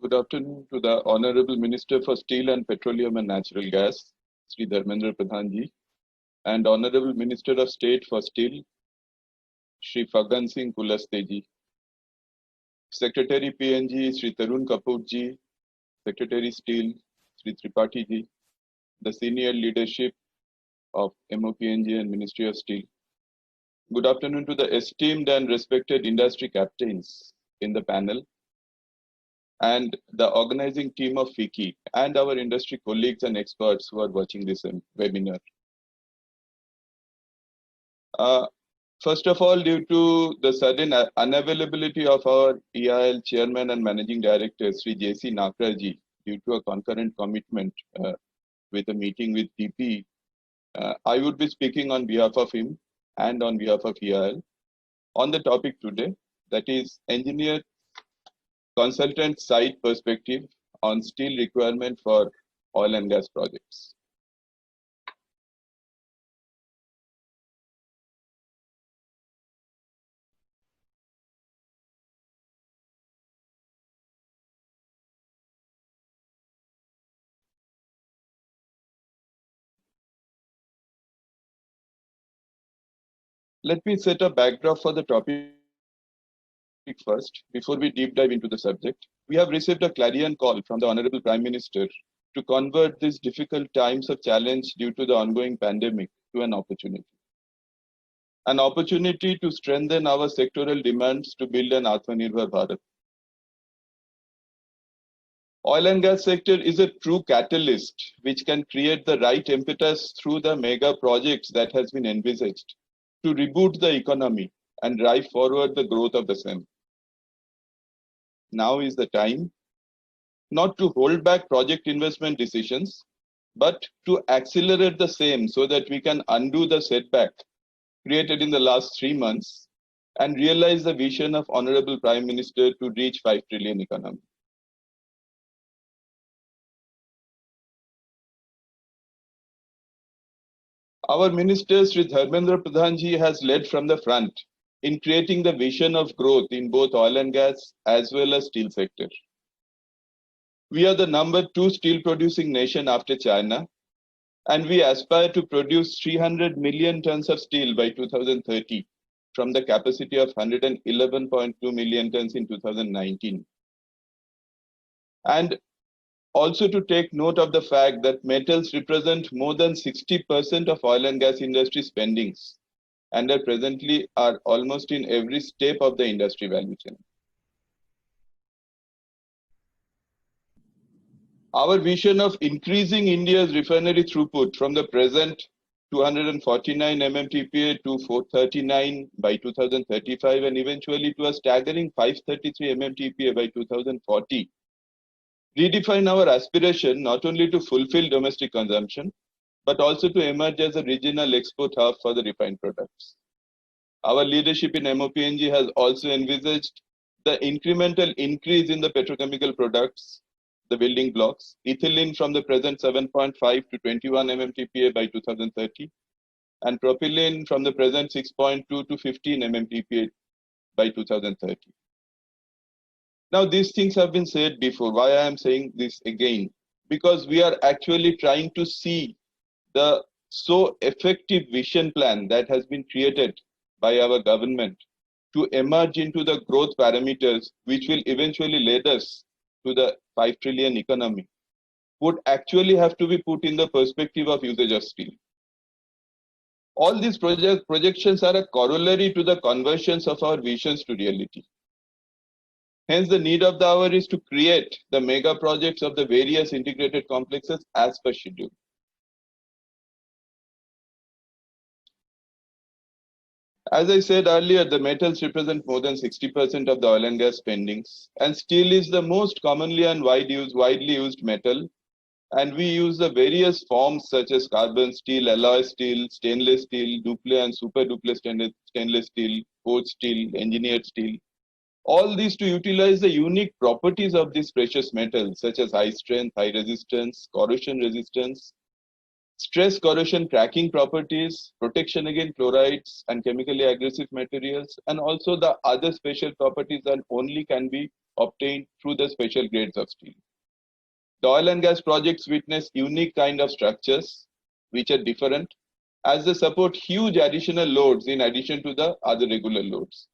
Good afternoon to the Honorable Minister for Steel and Petroleum and Natural Gas, Sri Dharmendra Pradhan ji, and Honorable Minister of State for Steel, Sri Fagan Singh Kulaste ji, Secretary PNG, Sri Tarun Kapoor ji, Secretary Steel, Sri Tripathi ji, the senior leadership of MOPNG and Ministry of Steel. Good afternoon to the esteemed and respected industry captains in the panel, and the organizing team of FICCI and our industry colleagues and experts who are watching this webinar. First of all, due to the sudden unavailability of our EIL Chairman and Managing Director, Sri J.C. Nakraji, due to a concurrent commitment with a meeting with DP, I would be speaking on behalf of him and on behalf of EIL on the topic today, that is engineer consultant side perspective on steel requirement for oil and gas projects. Let me set a backdrop for the topic first, before we deep dive into the subject. We have received a clarion call from the Honorable Prime Minister to convert these difficult times of challenge due to the ongoing pandemic to an opportunity. An opportunity to strengthen our sectoral demands to build an Atmanirbhar Bharat. Oil and gas sector is a true catalyst which can create the right impetus through the mega projects that has been envisaged to reboot the economy and drive forward the growth of the same. Now is the time not to hold back project investment decisions, but to accelerate the same so that we can undo the setback created in the last 3 months and realize the vision of Honorable Prime Minister to reach 5 trillion economy. Our Minister Sri Dharmendra Pradhan ji has led from the front in creating the vision of growth in both oil and gas as well as steel sector. We are the number 2 steel producing nation after China, and we aspire to produce 300 million tons of steel by 2030 from the capacity of 111.2 million tons in 2019. And also to take note of the fact that metals represent more than 60% of oil and gas industry spendings, and are presently almost in every step of the industry value chain. Our vision of increasing India's refinery throughput from the present 249 MMTPA to 439 by 2035 and eventually to a staggering 533 MMTPA by 2040 redefine our aspiration not only to fulfill domestic consumption, but also to emerge as a regional export hub for the refined products. Our leadership in MOPNG has also envisaged the incremental increase in the petrochemical products, the building blocks, ethylene from the present 7.5 to 21 MMTPA by 2030, and propylene from the present 6.2 to 15 MMTPA by 2030. Now, these things have been said before. Why I am saying this again? Because we are actually trying to see the so effective vision plan that has been created by our government to emerge into the growth parameters which will eventually lead us to the 5 trillion economy would actually have to be put in the perspective of usage of steel. All these projections are a corollary to the conversions of our visions to reality. Hence, the need of the hour is to create the mega projects of the various integrated complexes as per schedule. As I said earlier, the metals represent more than 60% of the oil and gas spendings, and steel is the most commonly and widely used metal. And we use the various forms such as carbon steel, alloy steel, stainless steel, duple and super duple stainless steel, forged steel, engineered steel. All these to utilize the unique properties of these precious metals such as high strength, high resistance, corrosion resistance, stress corrosion cracking properties, protection against chlorides and chemically aggressive materials, and also the other special properties that only can be obtained through the special grades of steel. The oil and gas projects witness unique kind of structures which are different as they support huge additional loads in addition to the other regular loads.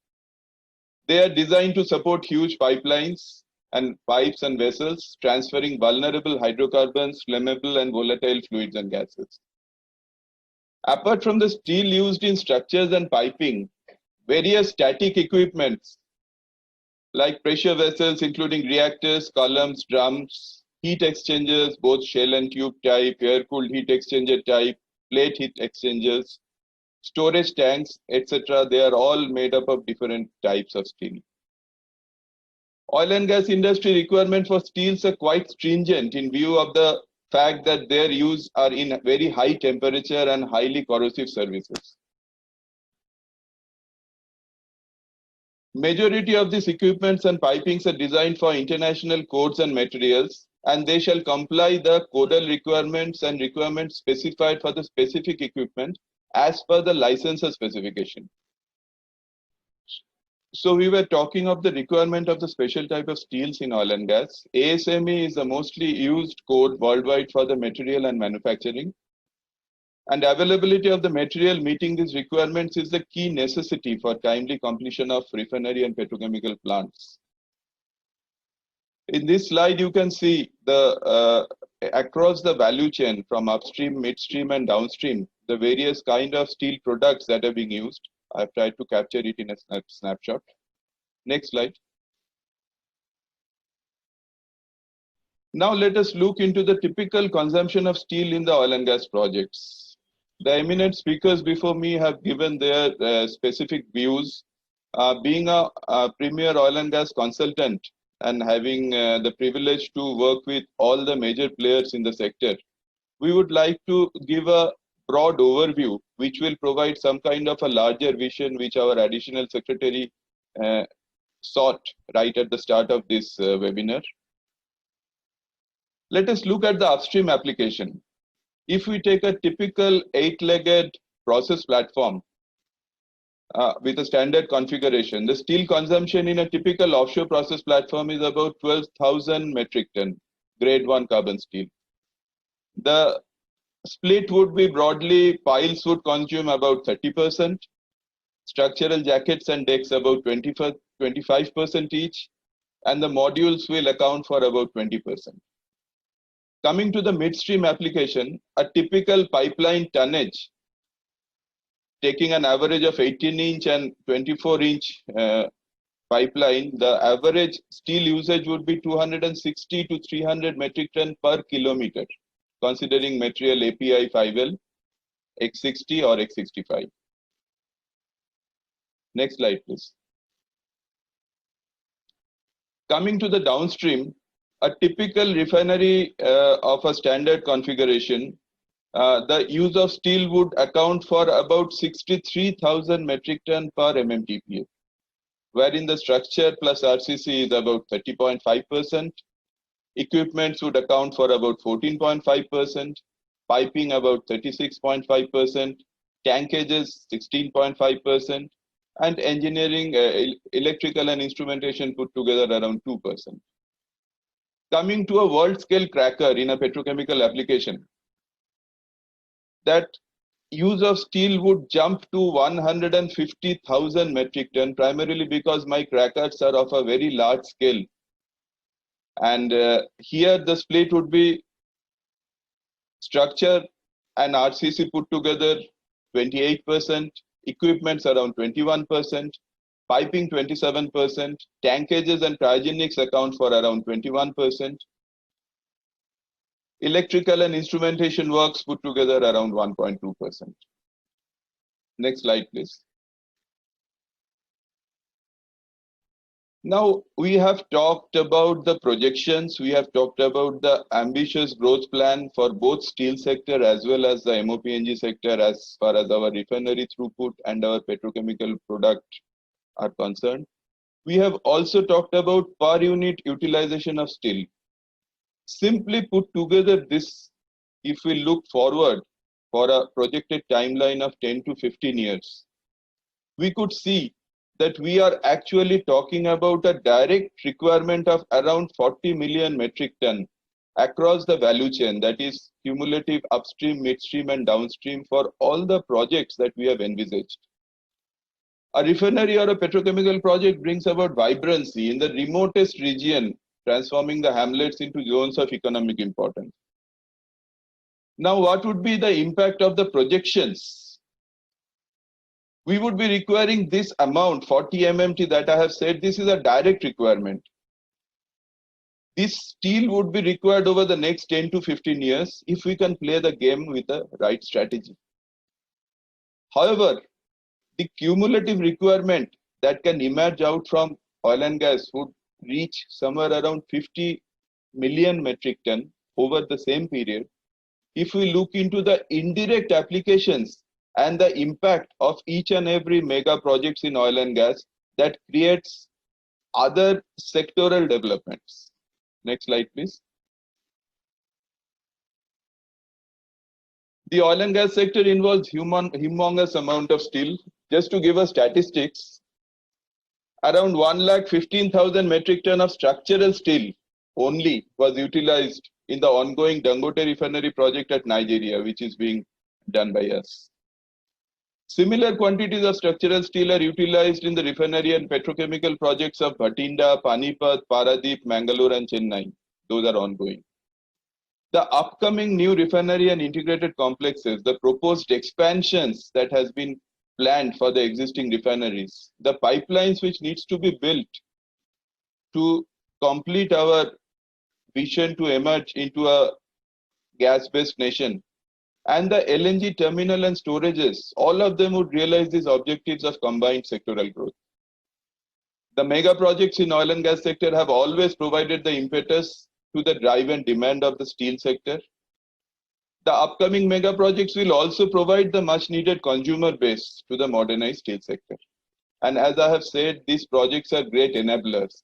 They are designed to support huge pipelines and pipes and vessels transferring vulnerable hydrocarbons, flammable and volatile fluids and gases. Apart from the steel used in structures and piping, various static equipments like pressure vessels including reactors, columns, drums, heat exchangers, both shell and tube type, air-cooled heat exchanger type, plate heat exchangers, storage tanks, etc. They are all made up of different types of steel. Oil and gas industry requirement for steels are quite stringent in view of the fact that their use are in very high temperature and highly corrosive services. Majority of these equipments and pipings are designed for international codes and materials, and they shall comply the codal requirements and requirements specified for the specific equipment as per the licensor specification. So we were talking of the requirement of the special type of steels in oil and gas. ASME is the mostly used code worldwide for the material and manufacturing. And availability of the material meeting these requirements is the key necessity for timely completion of refinery and petrochemical plants. In this slide, you can see the across the value chain from upstream, midstream, and downstream, the various kind of steel products that are being used. I've tried to capture it in a snapshot. Next slide. Now let us look into the typical consumption of steel in the oil and gas projects. The eminent speakers before me have given their specific views. Being a premier oil and gas consultant and having the privilege to work with all the major players in the sector, we would like to give a broad overview which will provide some kind of a larger vision which our additional secretary sought right at the start of this webinar. Let us look at the upstream application. If we take a typical 8-legged process platform with a standard configuration, the steel consumption in a typical offshore process platform is about 12,000 metric ton grade 1 carbon steel. The split would be broadly, piles would consume about 30%, structural jackets and decks about 25% each, and the modules will account for about 20%. Coming to the midstream application, a typical pipeline tonnage, taking an average of 18-inch and 24-inch pipeline, the average steel usage would be 260 to 300 metric ton per kilometer, considering material API 5L, X60 or X65. Next slide, please. Coming to the downstream, a typical refinery of a standard configuration, the use of steel would account for about 63,000 metric ton per MMTPA, wherein the structure plus RCC is about 30.5%, equipments would account for about 14.5%, piping about 36.5%, tankages 16.5%, and engineering, electrical and instrumentation put together around 2%. Coming to a world scale cracker in a petrochemical application, that use of steel would jump to 150,000 metric ton, primarily because my crackers are of a very large scale. And here the split would be structure and RCC put together 28%, equipments around 21%, piping 27%, tankages and cryogenics account for around 21%, electrical and instrumentation works put together around 1.2%. Next slide, please. Now we have talked about the projections, we have talked about the ambitious growth plan for both steel sector as well as the MOPNG sector as far as our refinery throughput and our petrochemical product are concerned. We have also talked about per unit utilization of steel. Simply put together this, if we look forward for a projected timeline of 10 to 15 years, we could see that we are actually talking about a direct requirement of around 40 million metric ton across the value chain, that is cumulative upstream, midstream and downstream for all the projects that we have envisaged. A refinery or a petrochemical project brings about vibrancy in the remotest region, transforming the hamlets into zones of economic importance. Now, what would be the impact of the projections? We would be requiring this amount, 40 MMT that I have said, this is a direct requirement. This steel would be required over the next 10 to 15 years if we can play the game with the right strategy. However, the cumulative requirement that can emerge out from oil and gas would reach somewhere around 50 million metric ton over the same period. If we look into the indirect applications and the impact of each and every mega projects in oil and gas, that creates other sectoral developments. Next slide, please. The oil and gas sector involves humongous amount of steel. Just to give us statistics, around 1,15,000 metric ton of structural steel only was utilized in the ongoing Dangote refinery project at Nigeria, which is being done by us. Similar quantities of structural steel are utilized in the refinery and petrochemical projects of Bhatinda, Panipat, Paradeep, Mangalore and Chennai. Those are ongoing. The upcoming new refinery and integrated complexes, the proposed expansions that has been planned for the existing refineries, the pipelines which needs to be built to complete our vision to emerge into a gas-based nation, and the LNG terminal and storages, all of them would realize these objectives of combined sectoral growth. The mega projects in oil and gas sector have always provided the impetus to the drive and demand of the steel sector. The upcoming mega projects will also provide the much needed consumer base to the modernized steel sector. And as I have said, these projects are great enablers.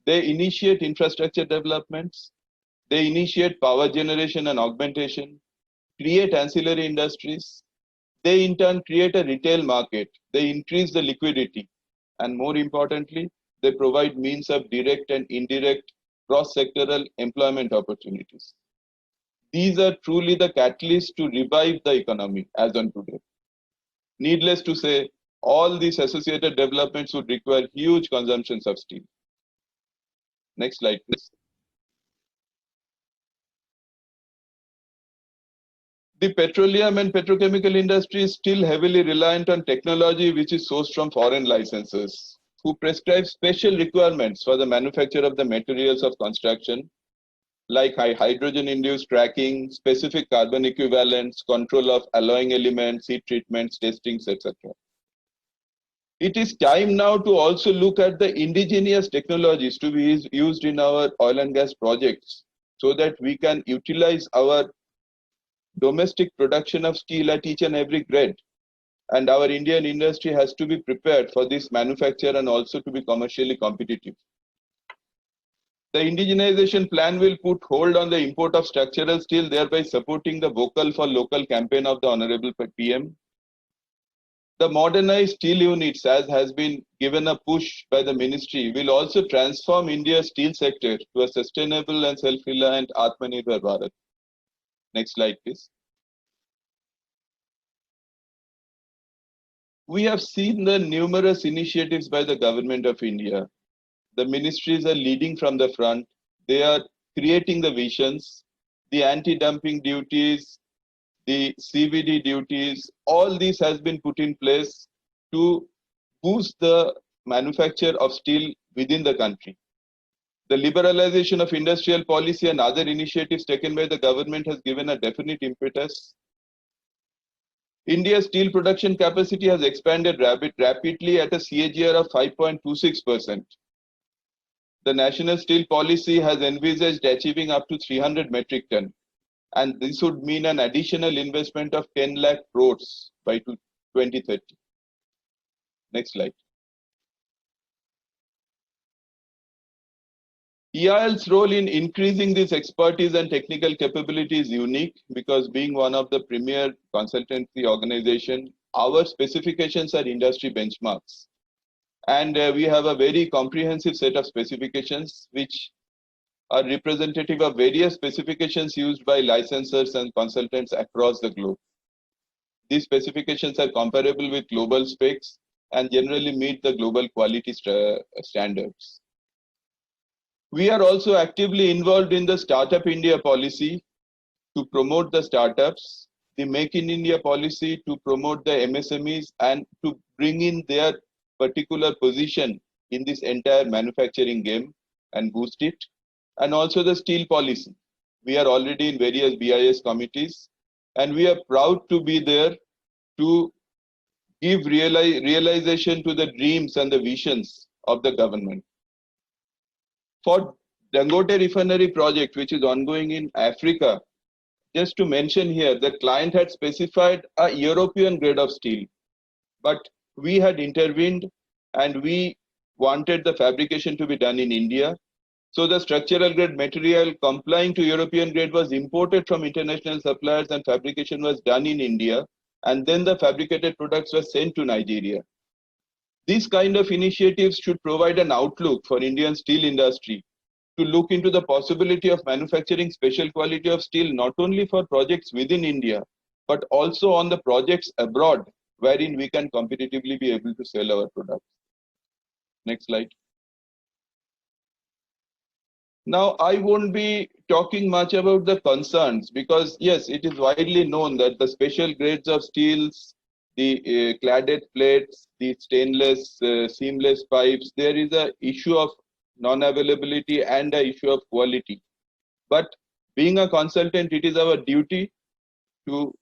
They initiate infrastructure developments, they initiate power generation and augmentation, create ancillary industries, they in turn create a retail market, they increase the liquidity, and more importantly, they provide means of direct and indirect cross-sectoral employment opportunities. These are truly the catalysts to revive the economy as on today. Needless to say, all these associated developments would require huge consumptions of steel. Next slide, please. The petroleum and petrochemical industry is still heavily reliant on technology which is sourced from foreign licensors, who prescribe special requirements for the manufacture of the materials of construction, like hydrogen-induced cracking, specific carbon equivalents, control of alloying elements, heat treatments, testings, etc. It is time now to also look at the indigenous technologies to be used in our oil and gas projects so that we can utilize our domestic production of steel at each and every grade. And our Indian industry has to be prepared for this manufacture and also to be commercially competitive. The indigenization plan will put hold on the import of structural steel, thereby supporting the Vocal for Local campaign of the Honorable PM. The modernized steel units, as has been given a push by the ministry, will also transform India's steel sector to a sustainable and self-reliant Atmanirbhar Bharat. Next slide, please. We have seen the numerous initiatives by the government of India. The ministries are leading from the front. They are creating the visions, the anti-dumping duties, the CVD duties, all this has been put in place to boost the manufacture of steel within the country. The liberalization of industrial policy and other initiatives taken by the government has given a definite impetus. India's steel production capacity has expanded rapidly at a CAGR of 5.26%. The National Steel Policy has envisaged achieving up to 300 metric ton, and this would mean an additional investment of 10 lakh crores by 2030. Next slide. EIL's role in increasing this expertise and technical capability is unique because being one of the premier consultancy organization, our specifications are industry benchmarks. And we have a very comprehensive set of specifications which are representative of various specifications used by licensors and consultants across the globe. These specifications are comparable with global specs and generally meet the global quality standards. We are also actively involved in the Startup India policy to promote the startups, the Make in India policy to promote the MSMEs and to bring in their particular position in this entire manufacturing game and boost it, and also the steel policy. We are already in various BIS committees, and we are proud to be there to give realization to the dreams and the visions of the government. For Dangote Refinery project, which is ongoing in Africa, just to mention here, the client had specified a European grade of steel, but we had intervened and we wanted the fabrication to be done in India. So the structural grade material complying to European grade was imported from international suppliers and fabrication was done in India, and then the fabricated products were sent to Nigeria. These kind of initiatives should provide an outlook for Indian steel industry to look into the possibility of manufacturing special quality of steel not only for projects within India, but also on the projects abroad, wherein we can competitively be able to sell our products. Next slide. Now, I won't be talking much about the concerns because, yes, it is widely known that the special grades of steels, the cladded plates, the stainless seamless pipes, there is an issue of non-availability and an issue of quality. But being a consultant, it is our duty to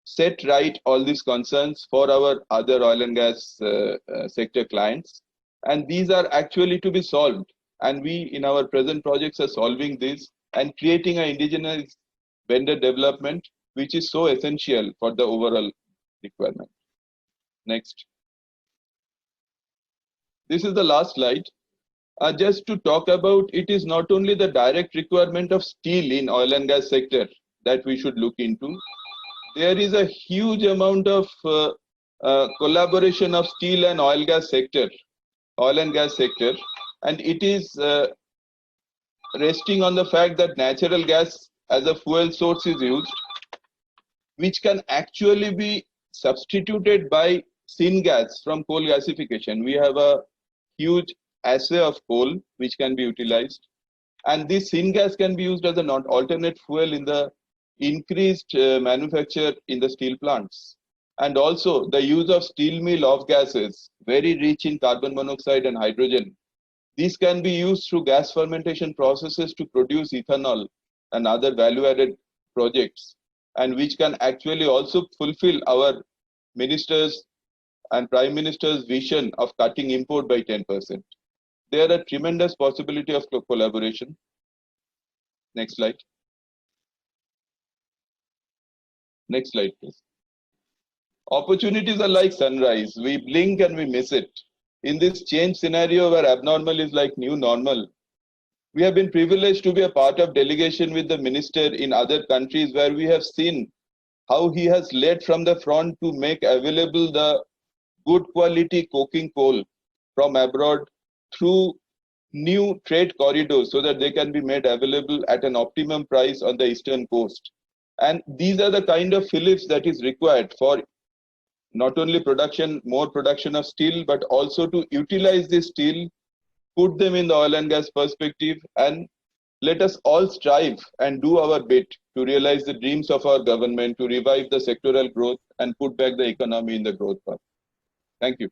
set right all these concerns for our other oil and gas sector clients. And these are actually to be solved. And we, in our present projects, are solving this and creating an indigenous vendor development, which is so essential for the overall requirement. Next. This is the last slide. Just to talk about, it is not only the direct requirement of steel in oil and gas sector that we should look into. There is a huge amount of collaboration of steel and oil and gas sector, and it is resting on the fact that natural gas as a fuel source is used, which can actually be substituted by syngas from coal gasification. We have a huge assay of coal which can be utilized, and this syngas can be used as an alternate fuel in the increased manufacture in the steel plants. And also the use of steel mill off gases, very rich in carbon monoxide and hydrogen. These can be used through gas fermentation processes to produce ethanol and other value-added projects, and which can actually also fulfill our ministers and prime minister's vision of cutting import by 10%. There are a tremendous possibility of collaboration. Next slide. Next slide, please. Opportunities are like sunrise. We blink and we miss it. In this change scenario where abnormal is like new normal, we have been privileged to be a part of delegation with the minister in other countries where we have seen how he has led from the front to make available the good quality coking coal from abroad through new trade corridors so that they can be made available at an optimum price on the eastern coast. And these are the kind of fillets that is required for not only more production of steel, but also to utilize this steel, put them in the oil and gas perspective, and let us all strive and do our bit to realize the dreams of our government, to revive the sectoral growth and put back the economy in the growth path. Thank you.